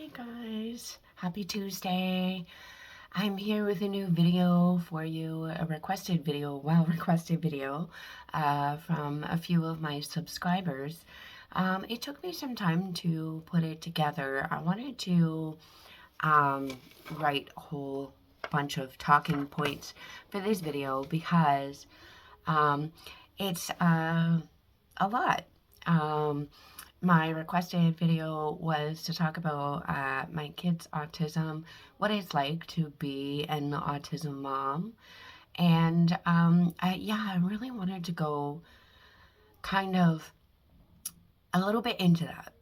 Hey guys, happy Tuesday. I'm here with a new video for you, a requested video, requested video from a few of my subscribers. It took me some time to put it together. I wanted to write a whole bunch of talking points for this video because it's a lot. My requested video was to talk about my kid's autism, what it's like to be an autism mom. And I really wanted to go kind of a little bit into that.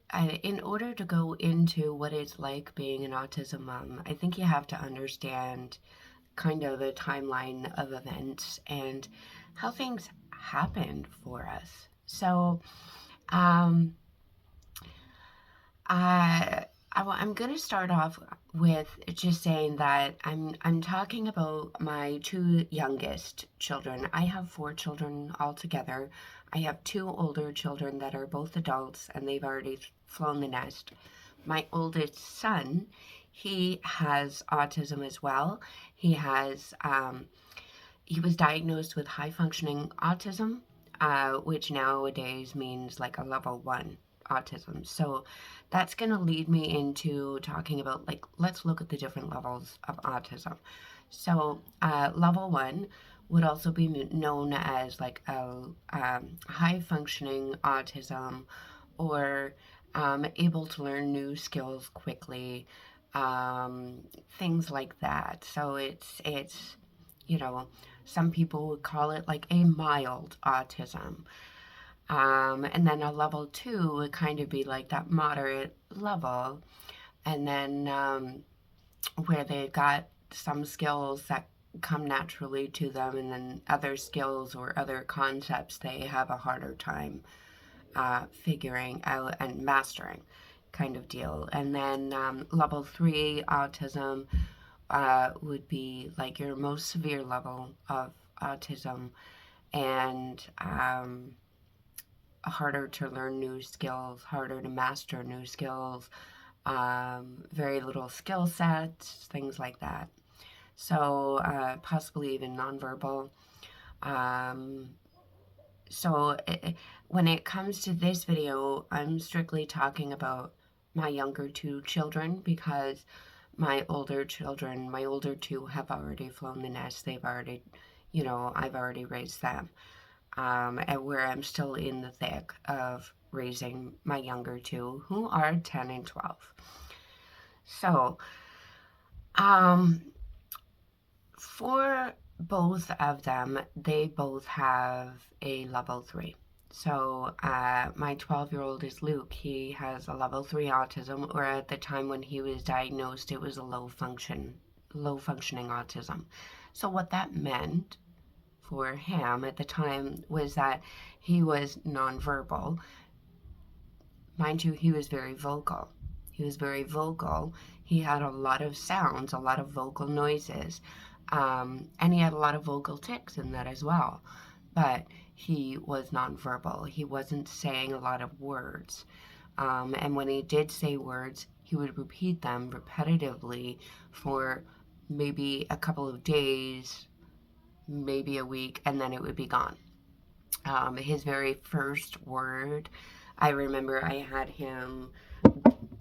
In order to go into what it's like being an autism mom, I think you have to understand kind of the timeline of events and how things happened for us. So, um, I'm going to start off with just saying that I'm talking about my two youngest children. I have four children altogether. I have two older children that are both adults and they've already flown the nest. My oldest son, he has autism as well. He was diagnosed with high functioning autism, which nowadays means like a level 1 autism. So that's going to lead me into talking about, like, let's look at the different levels of autism. So level 1 would also be known as like a high functioning autism, or able to learn new skills quickly, things like that. So it's you know, some people would call it like a mild autism. And then a level 2 would kind of be like that moderate level. And then where they've got some skills that come naturally to them, and then other skills or other concepts they have a harder time figuring out and mastering, kind of deal. And then level 3 autism would be like your most severe level of autism, and harder to learn new skills, harder to master new skills, very little skill sets, things like that. So possibly even nonverbal. Um, when it comes to this video, I'm strictly talking about my younger two children, because my older two have already flown the nest. They've already, I've already raised them. And where I'm still in the thick of raising my younger two, who are 10 and 12. So, for both of them, they both have a level 3. So my 12-year-old is Luke. He has a level 3 autism, or at the time when he was diagnosed, it was a low functioning autism. So what that meant for him at the time was that he was nonverbal. Mind you, he was very vocal. He had a lot of sounds, a lot of vocal noises. And he had a lot of vocal tics in that as well. But he was nonverbal. He wasn't saying a lot of words. And when he did say words, he would repeat them repetitively for maybe a couple of days, maybe a week, and then it would be gone. His very first word, I remember I had him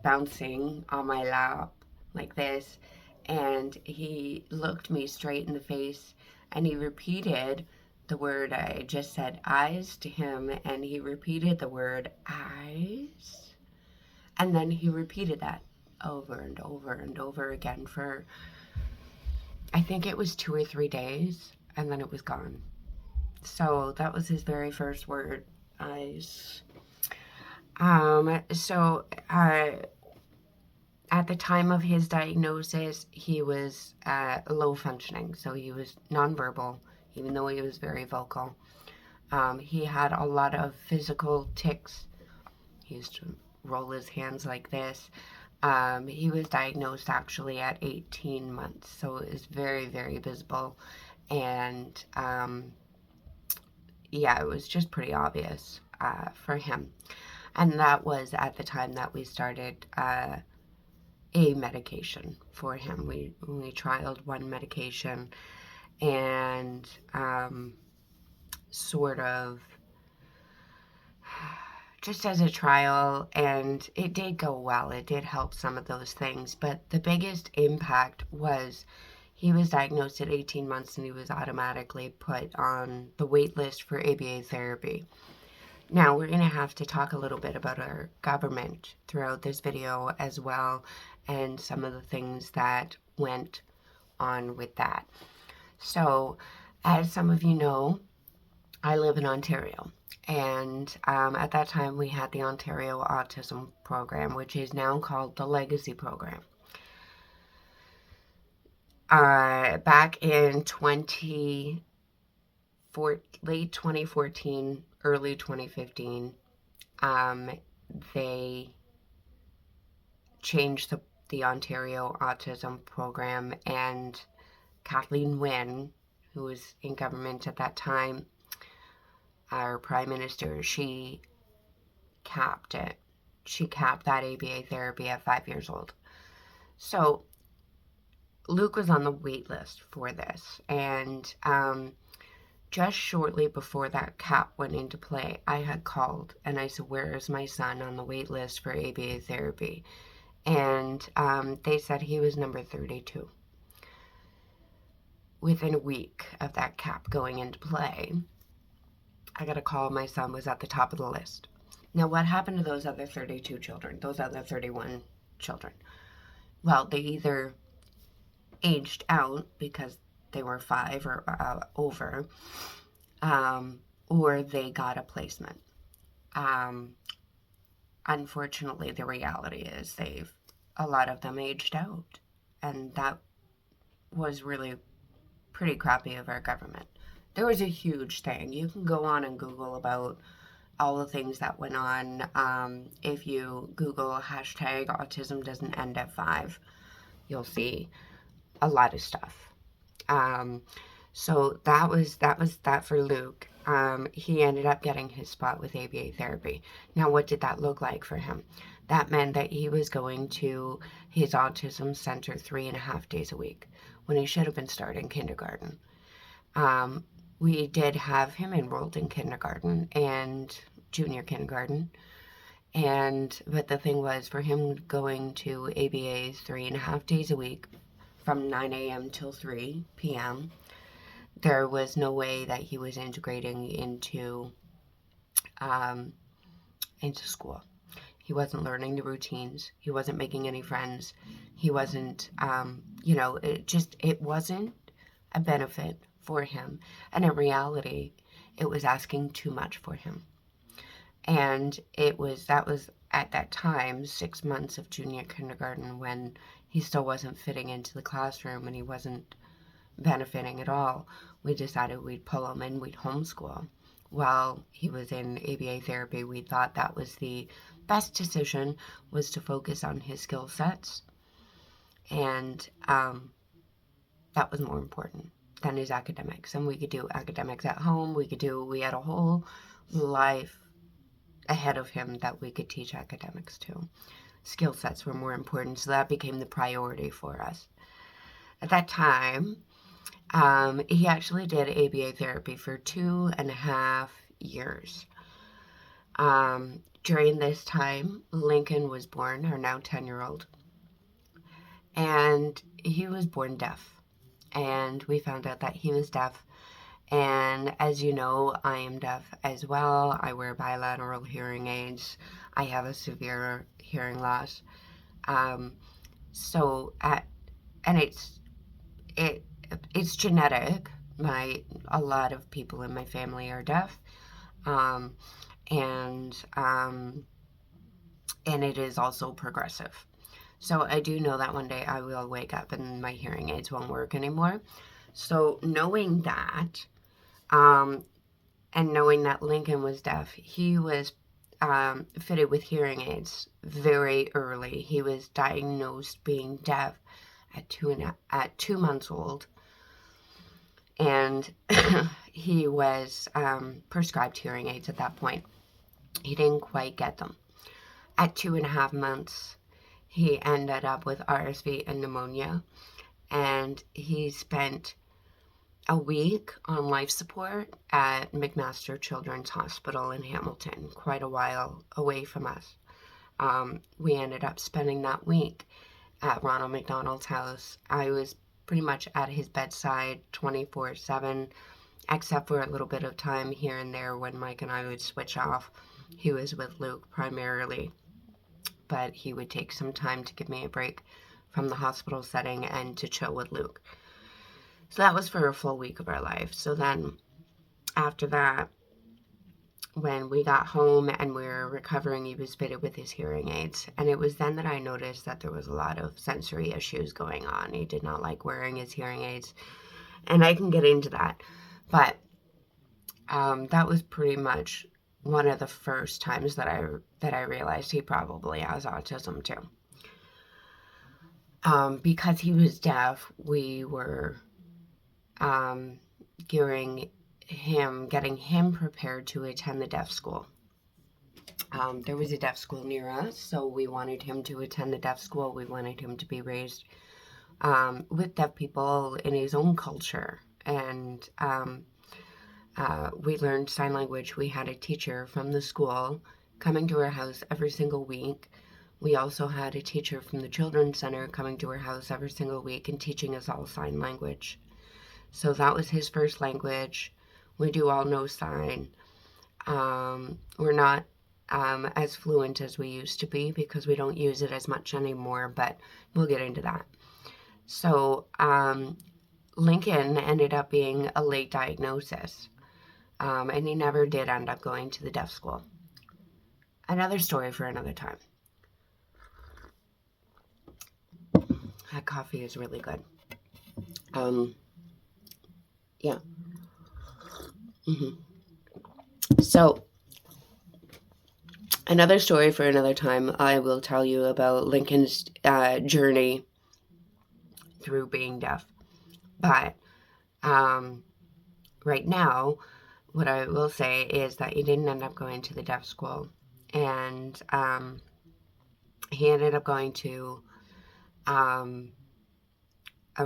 bouncing on my lap like this, and he looked me straight in the face and he repeated the word. I just said eyes to him, and he repeated the word eyes, and then he repeated that over and over and over again for, I think it was 2 or 3 days, and then it was gone. So that was his very first word, eyes. So at the time of his diagnosis, he was low functioning, so he was nonverbal, even though he was very vocal. He had a lot of physical tics. He used to roll his hands like this. He was diagnosed actually at 18 months, so it was very, very visible. And it was just pretty obvious for him. And that was at the time that we started a medication for him. We trialed one medication and sort of just as a trial, and it did go well. It did help some of those things, but the biggest impact was he was diagnosed at 18 months and he was automatically put on the wait list for ABA therapy. Now, we're going to have to talk a little bit about our government throughout this video as well, and some of the things that went on with that. So, as some of you know, I live in Ontario. And at that time, we had the Ontario Autism Program, which is now called the Legacy Program. Back in late 2014, early 2015, they changed the Ontario Autism Program, and Kathleen Wynne, who was in government at that time, our Prime Minister, she capped it. She capped that ABA therapy at 5 years old. So Luke was on the wait list for this, and just shortly before that cap went into play, I had called and I said, "Where is my son on the wait list for ABA therapy?" And they said he was number 32. Within a week of that cap going into play, I got a call. My son was at the top of the list. Now, what happened to those other 32 children, those other 31 children? Well, they either aged out because they were 5 or over, or they got a placement. Unfortunately, the reality is a lot of them aged out, and that was really pretty crappy of our government. There was a huge thing. You can go on and Google about all the things that went on. If you Google hashtag autism doesn't end at 5, you'll see a lot of stuff. So that was that for Luke. He ended up getting his spot with ABA therapy. Now, what did that look like for him? That meant that he was going to his autism center 3.5 days a week when he should have been starting kindergarten. We did have him enrolled in kindergarten and junior kindergarten, but the thing was, for him going to ABA's 3.5 days a week from 9 a.m. till 3 p.m., there was no way that he was integrating into school. He wasn't learning the routines. He wasn't making any friends. He wasn't, it wasn't a benefit for him. And in reality, it was asking too much for him. And that was at that time 6 months of junior kindergarten, when he still wasn't fitting into the classroom and he wasn't benefiting at all. We decided we'd pull him in, we'd homeschool. While he was in ABA therapy, we thought that was the best decision, was to focus on his skill sets, and that was more important than his academics. And we could do academics at home. We had a whole life ahead of him that we could teach academics to. Skill sets were more important, so that became the priority for us. At that time, he actually did ABA therapy for 2.5 years. During this time, Lincoln was born, our now 10-year-old, and he was born deaf. And we found out that he was deaf. And as you know, I am deaf as well. I wear bilateral hearing aids. I have a severe hearing loss. And it's genetic. A lot of people in my family are deaf. And it is also progressive. So I do know that one day I will wake up and my hearing aids won't work anymore. So knowing that, and knowing that Lincoln was deaf, he was fitted with hearing aids very early. He was diagnosed being deaf at 2 months old, and he was prescribed hearing aids at that point. He didn't quite get them. At 2.5 months, He ended up with RSV and pneumonia, and he spent a week on life support at McMaster Children's Hospital in Hamilton, quite a while away from us. We ended up spending that week at Ronald McDonald's house. I was pretty much at his bedside 24/7, except for a little bit of time here and there when Mike and I would switch off. He was with Luke primarily, but he would take some time to give me a break from the hospital setting and to chill with Luke. So that was for a full week of our life. So then after that, when we got home and we were recovering, he was fitted with his hearing aids. And it was then that I noticed that there was a lot of sensory issues going on. He did not like wearing his hearing aids. And I can get into that. But that was pretty much one of the first times that I realized he probably has autism too. Because he was deaf, we were getting him prepared to attend the deaf school. There was a deaf school near us, so we wanted him to attend the deaf school. We wanted him to be raised with deaf people in his own culture. And we learned sign language. We had a teacher from the school coming to our house every single week. We also had a teacher from the Children's Center coming to our house every single week and teaching us all sign language. So that was his first language. We do all know sign. We're not as fluent as we used to be because we don't use it as much anymore, but we'll get into that. So Lincoln ended up being a late diagnosis, and he never did end up going to the deaf school. Another story for another time. That coffee is really good. Yeah. So, another story for another time. I will tell you about Lincoln's journey through being deaf. But right now, what I will say is that he didn't end up going to the deaf school. And he ended up going to a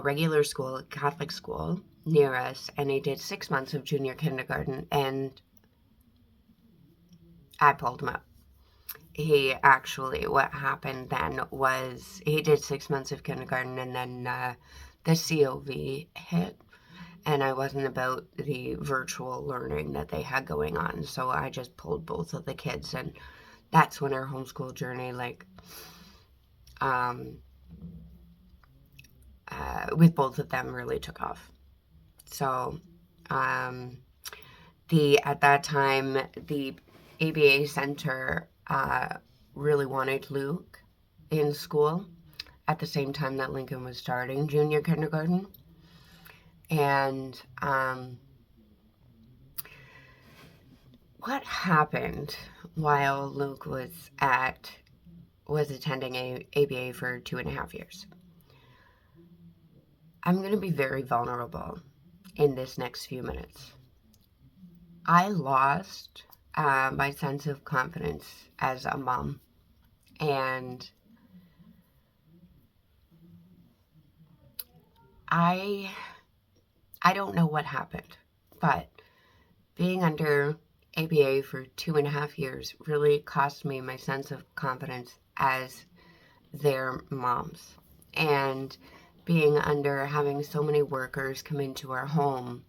regular school, a Catholic school near us, and he did 6 months of junior kindergarten, and I pulled him up. What happened then was he did 6 months of kindergarten, and then the COV hit, and I wasn't about the virtual learning that they had going on, so I just pulled both of the kids, and that's when our homeschool journey, with both of them really took off. So, at that time, the ABA Center really wanted Luke in school at the same time that Lincoln was starting junior kindergarten. And what happened while Luke was attending ABA for 2.5 years? I'm going to be very vulnerable in this next few minutes. I lost my sense of confidence as a mom, and I don't know what happened, but being under ABA for 2.5 years really cost me my sense of confidence as their moms. And being under having so many workers come into our home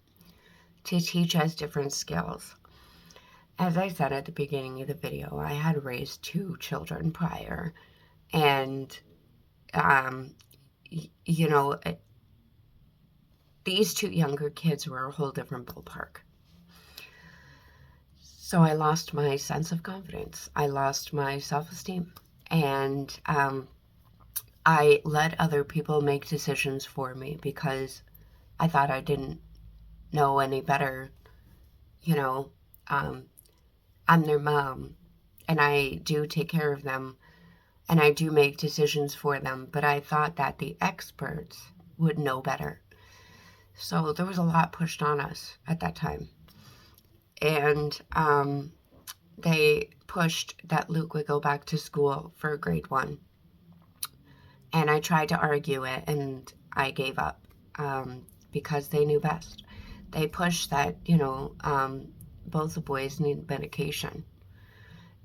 to teach us different skills. As I said at the beginning of the video, I had raised 2 children prior, and these 2 younger kids were a whole different ballpark. So I lost my sense of confidence. I lost my self-esteem, and I let other people make decisions for me because I thought I didn't know any better. I'm their mom, and I do take care of them, and I do make decisions for them, but I thought that the experts would know better. So there was a lot pushed on us at that time. And they pushed that Luke would go back to school for grade 1. And I tried to argue it, and I gave up because they knew best. They pushed that, both the boys need medication.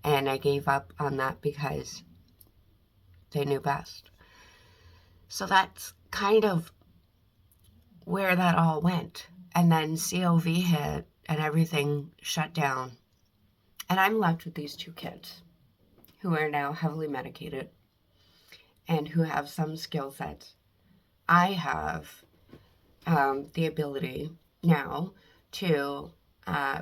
And I gave up on that because they knew best. So that's kind of where that all went. And then COV hit and everything shut down. And I'm left with these two kids who are now heavily medicated and who have some skill sets. I have the ability now to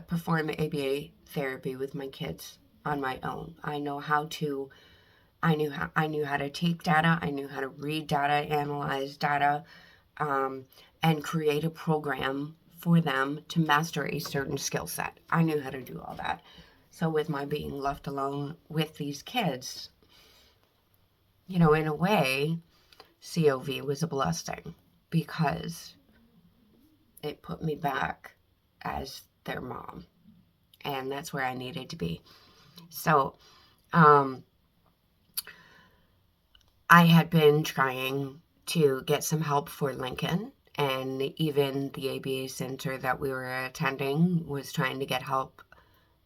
perform ABA therapy with my kids on my own. I knew how to take data, I knew how to read data, analyze data, and create a program for them to master a certain skill set. I knew how to do all that. So with my being left alone with these kids, in a way, COV was a blessing because it put me back as their mom. And that's where I needed to be. So, I had been trying to get some help for Lincoln, and even the ABA center that we were attending was trying to get help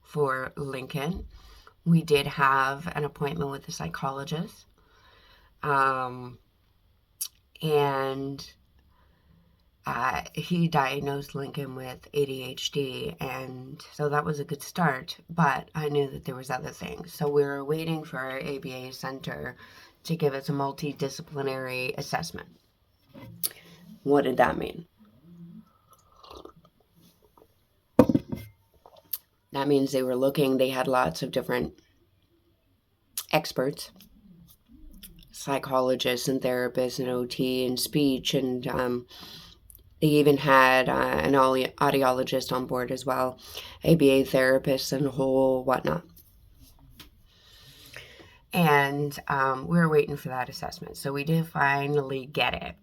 for Lincoln. We did have an appointment with a psychologist, and he diagnosed Lincoln with ADHD, and so that was a good start, but I knew that there was other things. So we were waiting for our ABA center to give us a multidisciplinary assessment. What did that mean? That means they had lots of different experts, psychologists and therapists and OT and speech, and they even had an audiologist on board as well, ABA therapists and whole whatnot. And we were waiting for that assessment. So we did finally get it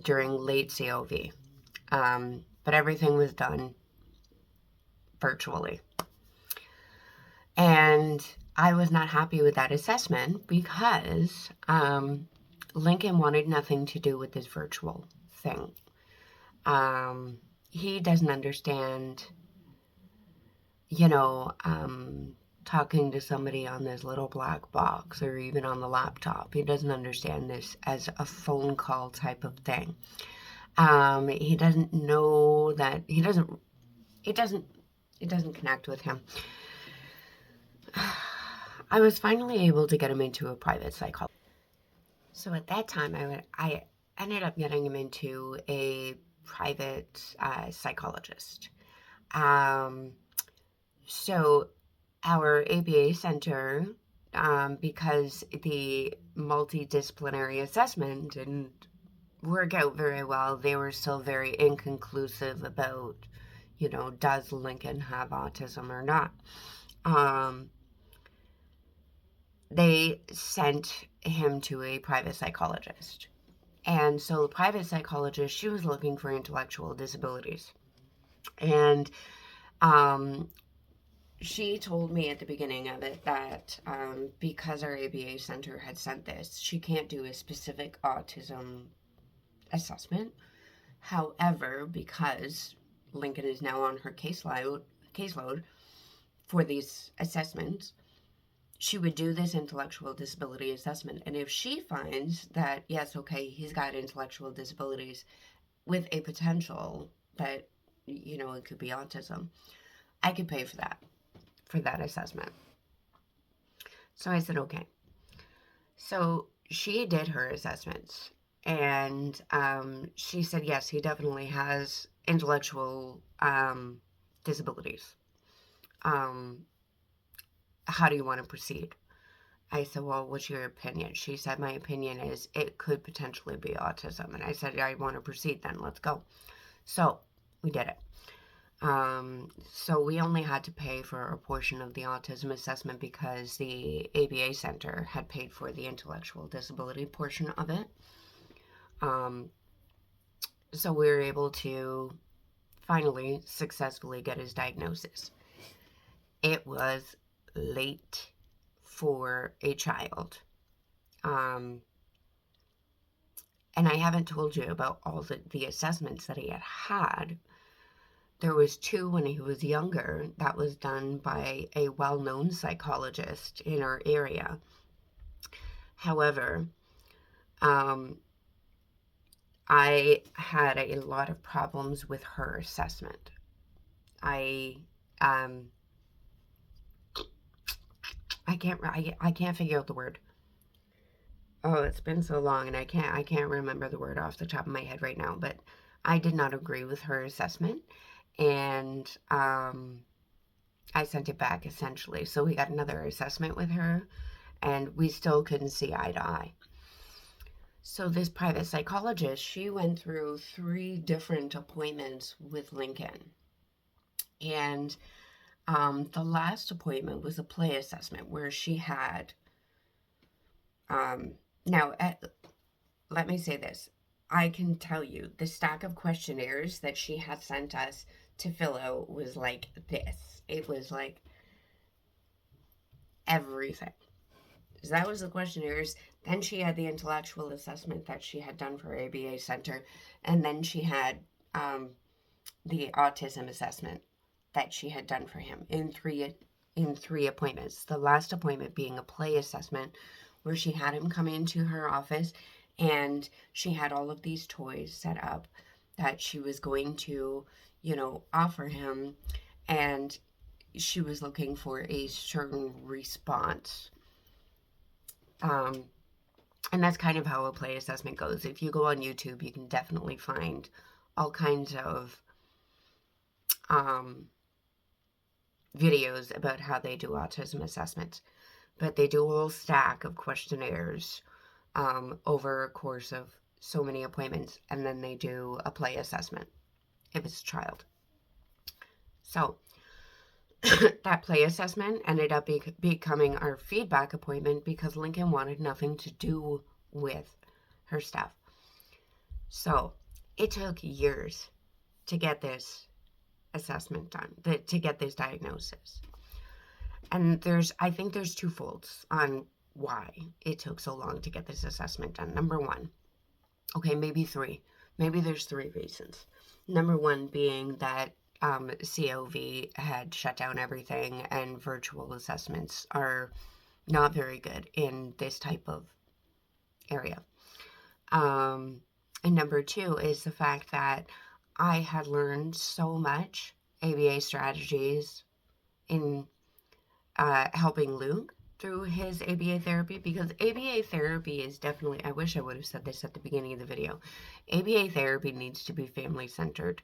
during late COV. But everything was done virtually. And I was not happy with that assessment because Lincoln wanted nothing to do with this virtual thing. He doesn't understand, talking to somebody on this little black box or even on the laptop. He doesn't understand this as a phone call type of thing. He doesn't know that it doesn't connect with him. I was finally able to get him into a private psychologist. So at that time, I ended up getting him into a private psychologist. So our ABA center, because the multidisciplinary assessment didn't work out very well, they were still very inconclusive about, does Lincoln have autism or not? They sent him to a private psychologist. And so the private psychologist, she was looking for intellectual disabilities. And she told me at the beginning of it that because our ABA center had sent this, she can't do a specific autism assessment. However, because Lincoln is now on her caseload for these assessments, she would do this intellectual disability assessment. And if she finds that, yes, okay, he's got intellectual disabilities with a potential that, it could be autism, I could pay for that assessment. So I said, okay. So she did her assessments, and she said, yes, he definitely has intellectual disabilities. How do you want to proceed? I said, well, what's your opinion? She said, my opinion is it could potentially be autism. And I said, I want to proceed then. Let's go. So we did it. So we only had to pay for a portion of the autism assessment because the ABA Center had paid for the intellectual disability portion of it. So we were able to finally successfully get his diagnosis. It was late for a child. And I haven't told you about all the assessments that he had had. There was two when he was younger that was done by a well-known psychologist in our area. However, um, I had a lot of problems with her assessment. I um, I can't figure out the word. Oh, it's been so long, and I can't remember the word off the top of my head right now. But I did not agree with her assessment, and I sent it back essentially. So we got another assessment with her, and we still couldn't see eye to eye. So this private psychologist, she went through 3 different appointments with Lincoln, and the last appointment was a play assessment where she had now let me say this. I can tell you the stack of questionnaires that she had sent us to fill out was like this. It was like everything. So that was the questionnaires. Then she had the intellectual assessment that she had done for ABA Center. And then she had um, the autism assessment that she had done for him in three appointments. The last appointment being a play assessment where she had him come into her office and she had all of these toys set up that she was going to, offer him, and she was looking for a certain response. Um, and that's kind of how a play assessment goes. If you go on YouTube, you can definitely find all kinds of um, videos about how they do autism assessments. But they do a whole stack of questionnaires over a course of so many appointments, and then they do a play assessment if it's a child. So that play assessment ended up becoming our feedback appointment because Lincoln wanted nothing to do with her stuff. So it took years to get this assessment done, to get this diagnosis. And I think there's 2 folds on why it took so long to get this assessment done. Number one, okay, maybe 3. Maybe there's 3 reasons. Number one being that COV had shut down everything, and virtual assessments are not very good in this type of area. And number 2 is the fact that I had learned so much ABA strategies in helping Luke through his ABA therapy, because ABA therapy is definitely, I wish I would have said this at the beginning of the video, ABA therapy needs to be family centered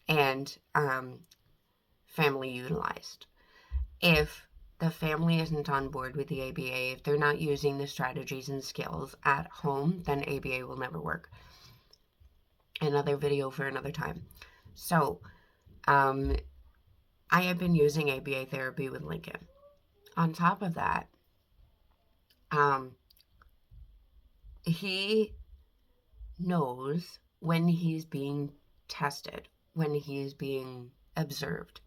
and family utilized. If the family isn't on board with the ABA, if they're not using the strategies and skills at home, then ABA will never work. Another video for another time. So I have been using ABA therapy with Lincoln. On top of that, he knows when he's being tested, when he's being observed,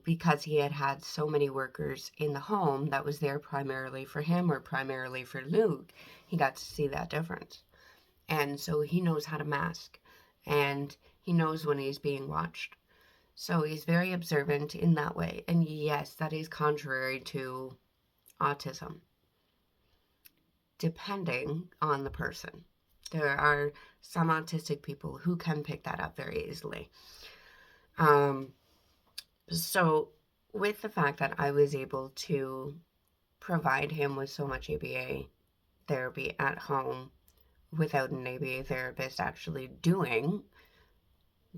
because he had so many workers in the home that was there primarily for him or primarily for Luke. He got to see that difference. And so he knows how to mask, and he knows when he's being watched. So he's very observant in that way. And yes, that is contrary to autism, depending on the person. There are some autistic people who can pick that up very easily. So with the fact that I was able to provide him with so much ABA therapy at home without an ABA therapist actually doing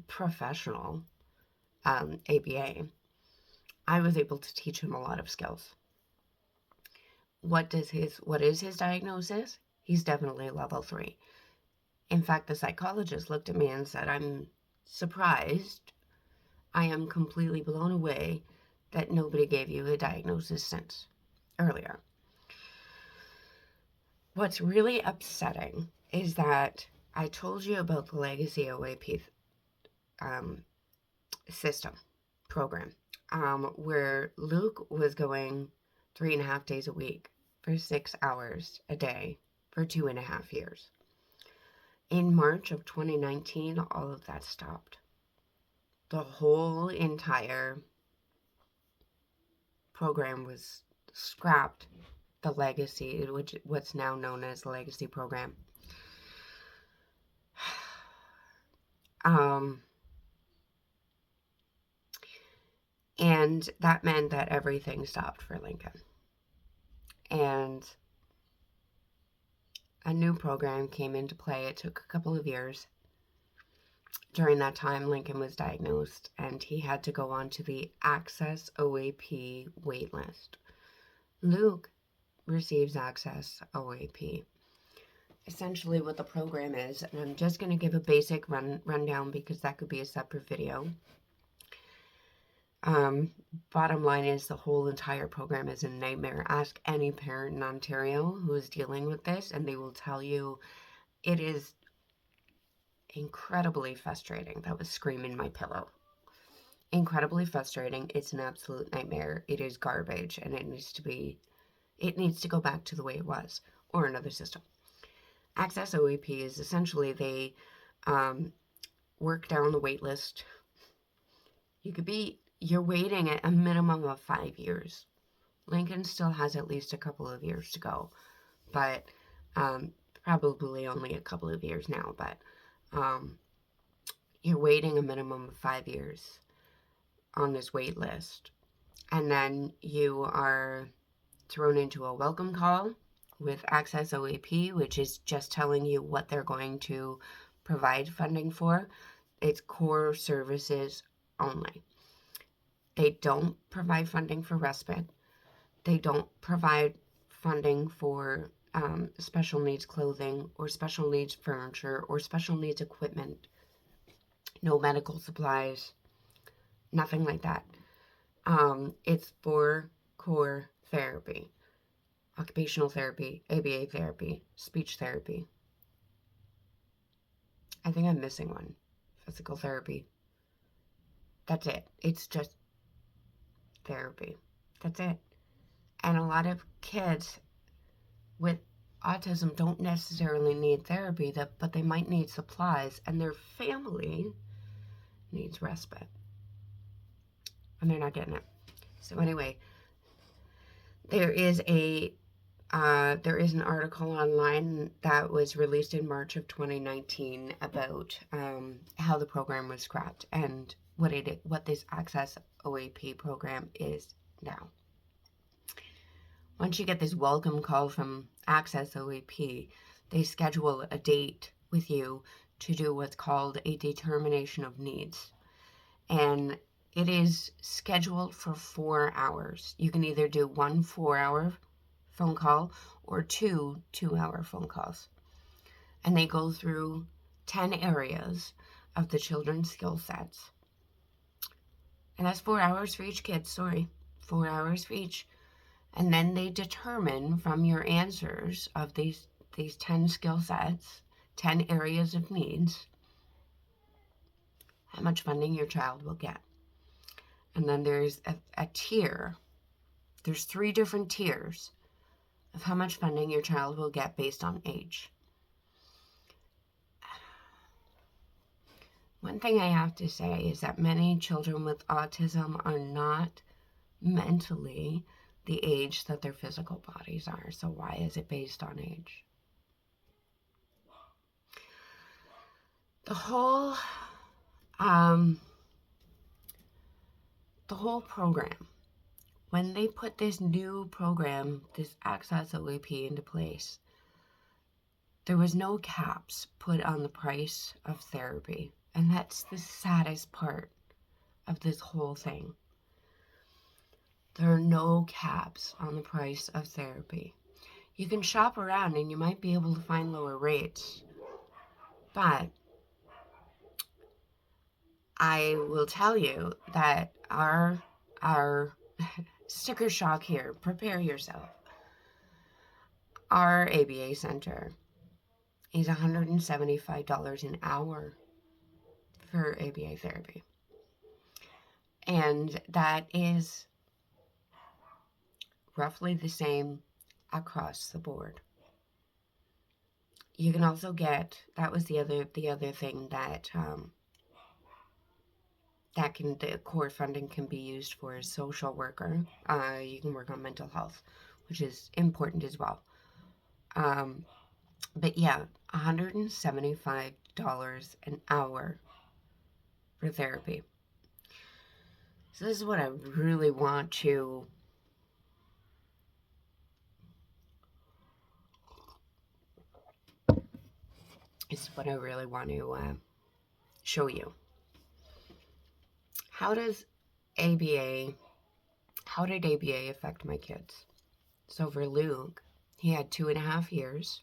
professional ABA, I was able to teach him a lot of skills. What is his diagnosis? He's definitely level 3. In fact, the psychologist looked at me and said, "I'm surprised. I am completely blown away that nobody gave you a diagnosis since earlier." What's really upsetting is that I told you about the legacy OAP system program, where Luke was going 3.5 days a week for 6 hours a day for 2.5 years. In March of 2019, all of that stopped. The whole entire program was scrapped. The legacy, which what's now known as the legacy program. Um, and that meant that everything stopped for Lincoln. And a new program came into play. It took a couple of years. During that time, Lincoln was diagnosed and he had to go on to the Access OAP waitlist. Luke receives Access OAP. Essentially what the program is, and I'm just going to give a basic rundown because that could be a separate video. Bottom line is the whole entire program is a nightmare. Ask any parent in Ontario who is dealing with this and they will tell you it is incredibly frustrating. That was screaming my pillow. Incredibly frustrating. It's an absolute nightmare. It is garbage and it needs to go back to the way it was or another system. Access OAP is essentially they work down the wait list. You're waiting at a minimum of 5 years. Lincoln still has at least a couple of years to go, but probably only a couple of years now, but you're waiting a minimum of 5 years on this wait list. And then you are thrown into a welcome call with Access OAP, which is just telling you what they're going to provide funding for. It's core services only. They don't provide funding for respite. They don't provide funding for special needs clothing or special needs furniture or special needs equipment. No medical supplies, nothing like that. It's for core therapy, occupational therapy, ABA therapy, speech therapy. I think I'm missing one. Physical therapy. That's it. It's just therapy. That's it. And a lot of kids with autism don't necessarily need therapy, but they might need supplies, and their family needs respite. And they're not getting it. So anyway, there is an article online that was released in March of 2019 about how the program was scrapped and what this Access OAP program is now. Once you get this welcome call from Access OAP, they schedule a date with you to do what's called a determination of needs. And it is scheduled for 4 hours. You can either do 1 4-hour phone call or 2 2-hour phone calls. And they go through 10 areas of the children's skill sets. And that's 4 hours for each kid, 4 hours for each. And then they determine from your answers of these 10 skill sets, 10 areas of needs, how much funding your child will get. And then there's a tier. There's 3 different tiers of how much funding your child will get based on age. One thing I have to say is that many children with autism are not mentally the age that their physical bodies are. So why is it based on age? The whole program, when they put this new program, this Access OAP into place, there was no caps put on the price of therapy. And that's the saddest part of this whole thing. There are no caps on the price of therapy. You can shop around and you might be able to find lower rates. But I will tell you that our sticker shock here, prepare yourself. Our ABA center is $175 an hour for ABA therapy. And that is roughly the same across the board. You can also get, that was the other thing that the core funding can be used for a social worker. You can work on mental health, which is important as well. Um, but yeah, $175 an hour for therapy. So this is what I really want to show you. How does ABA how did ABA affect my kids? So for Luke, he had 2.5 years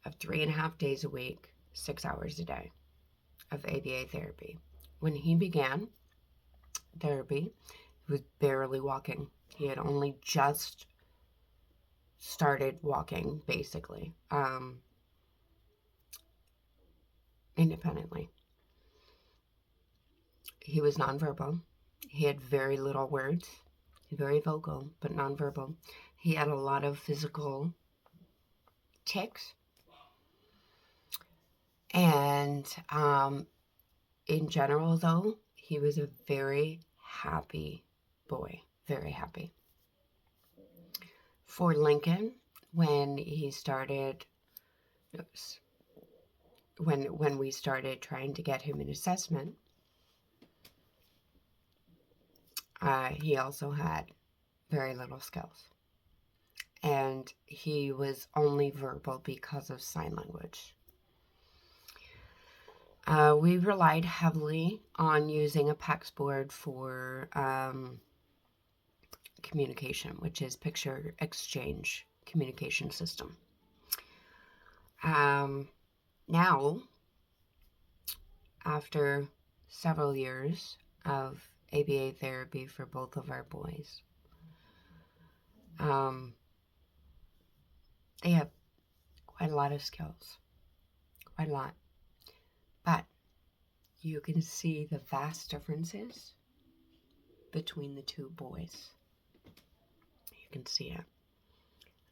of 3.5 days a week, 6 hours a day of ABA therapy. When he began therapy, he was barely walking. He had only just started walking, basically, independently. He was nonverbal. He had very little words, very vocal, but nonverbal. He had a lot of physical tics. And in general, though, he was a very happy boy, very happy. For Lincoln, when he started, oops, when we started trying to get him an assessment, he also had very little skills. And he was only verbal because of sign language. We relied heavily on using a PEX board for communication, which is picture exchange communication system. Now, after several years of ABA therapy for both of our boys, they have quite a lot of skills, quite a lot. But you can see the vast differences between the two boys. You can see it.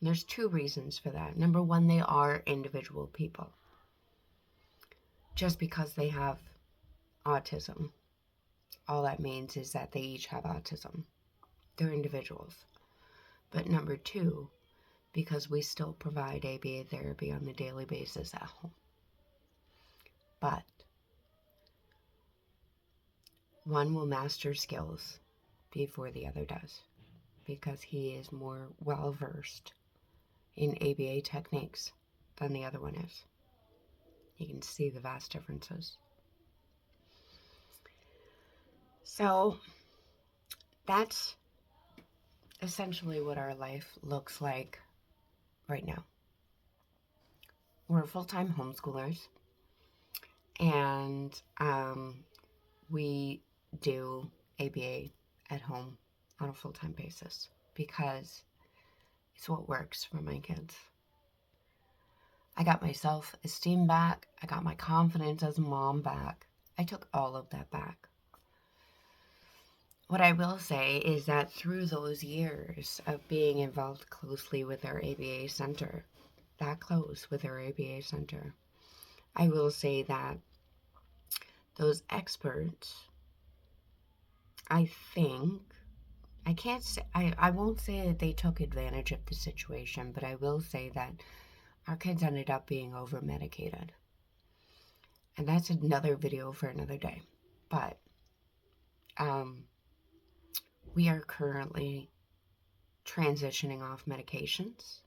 And there's two reasons for that. Number one, they are individual people. Just because they have autism, all that means is that they each have autism. They're individuals. But number two, because we still provide ABA therapy on a daily basis at home. But one will master skills before the other does, because he is more well versed in ABA techniques than the other one is. You can see the vast differences. So that's essentially what our life looks like right now. We're full-time homeschoolers, and we do ABA at home on a full-time basis because it's what works for my kids. I got my self-esteem back. I got my confidence as a mom back. I took all of that back. What I will say is that through those years of being involved closely with our ABA center, I will say that those experts, I won't say that they took advantage of the situation, but I will say that our kids ended up being over medicated. And that's another video for another day. But we are currently transitioning off medications.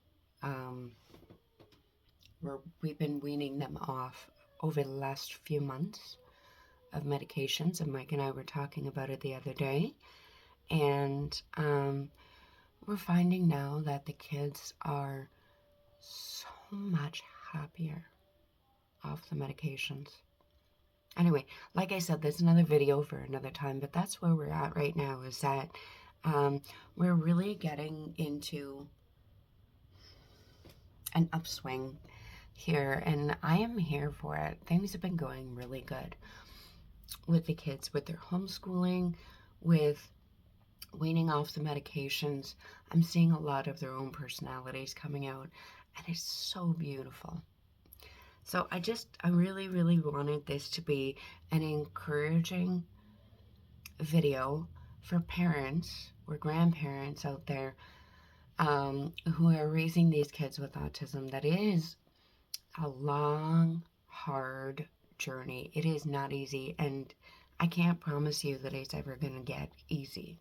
We've been weaning them off over the last few months of medications, and Mike and I were talking about it the other day. And we're finding now that the kids are so much happier off the medications. Anyway, like I said, there's another video for another time, but that's where we're at right now, is that we're really getting into an upswing here, and I am here for it. Things have been going really good with the kids, with their homeschooling, with weaning off the medications. I'm seeing a lot of their own personalities coming out, and it's so beautiful. So I really, really wanted this to be an encouraging video for parents or grandparents out there who are raising these kids with autism, that it is a long, hard journey. It is not easy, and I can't promise you that it's ever going to get easy.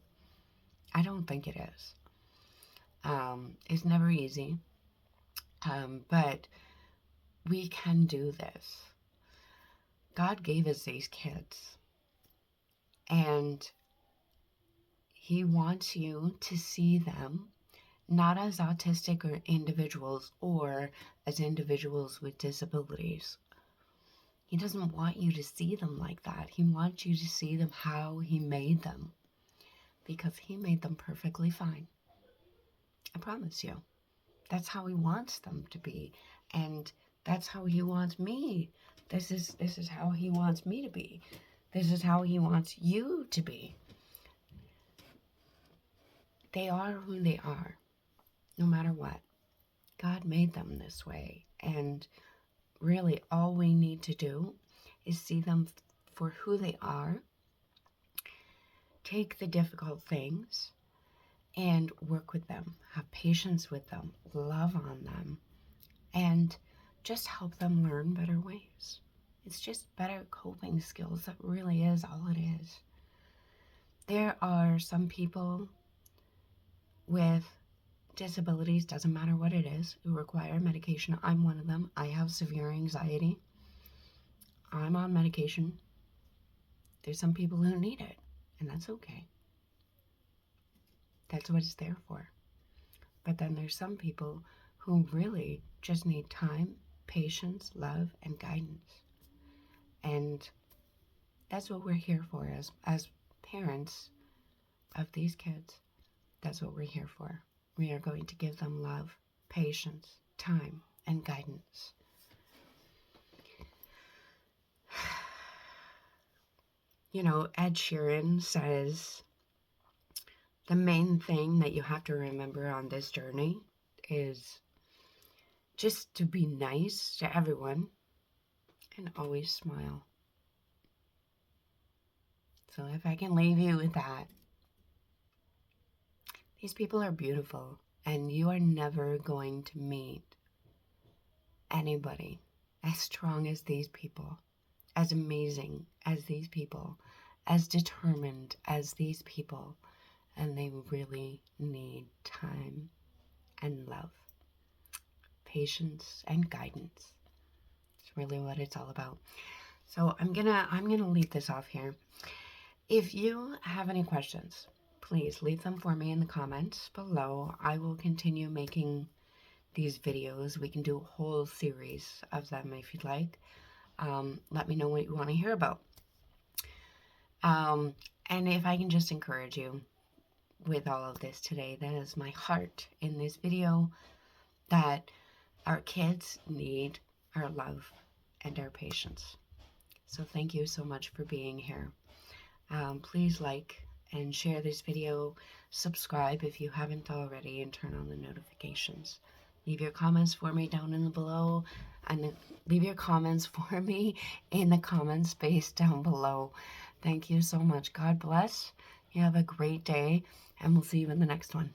I don't think it is. It's never easy, but we can do this. God gave us these kids, and He wants you to see them not as autistic or individuals or as individuals with disabilities. He doesn't want you to see them like that. He wants you to see them how He made them, because He made them perfectly fine. I promise you. That's how He wants them to be. And that's how He wants me. This is how He wants me to be. This is how He wants you to be. They are who they are, no matter what. God made them this way. And really, all we need to do is see them for who they are, take the difficult things, and work with them, have patience with them, love on them, and just help them learn better ways. It's just better coping skills. That really is all it is. There are some people with disabilities, doesn't matter what it is, who require medication. I'm one of them. I have severe anxiety. I'm on medication. There's some people who need it, and that's okay. That's what it's there for. But then there's some people who really just need time, patience, love, and guidance. And that's what we're here for as parents of these kids. That's what we're here for. We are going to give them love, patience, time, and guidance. You know, Ed Sheeran says the main thing that you have to remember on this journey is just to be nice to everyone and always smile. So if I can leave you with that, these people are beautiful, and you are never going to meet anybody as strong as these people, as amazing as these people, as determined as these people, and they really need time and love, patience and guidance. It's really what it's all about. So I'm gonna leave this off here. If you have any questions, please leave them for me in the comments below. I will continue making these videos. We can do a whole series of them if you'd like. Let me know what you want to hear about. And if I can just encourage you with all of this today, that is my heart in this video, that our kids need our love and our patience. So thank you so much for being here. Please like and share this video, subscribe if you haven't already, and turn on the notifications. Leave your comments for me down in the below, and leave your comments for me in the comment space down below. Thank you so much. God bless. You have a great day, and we'll see you in the next one.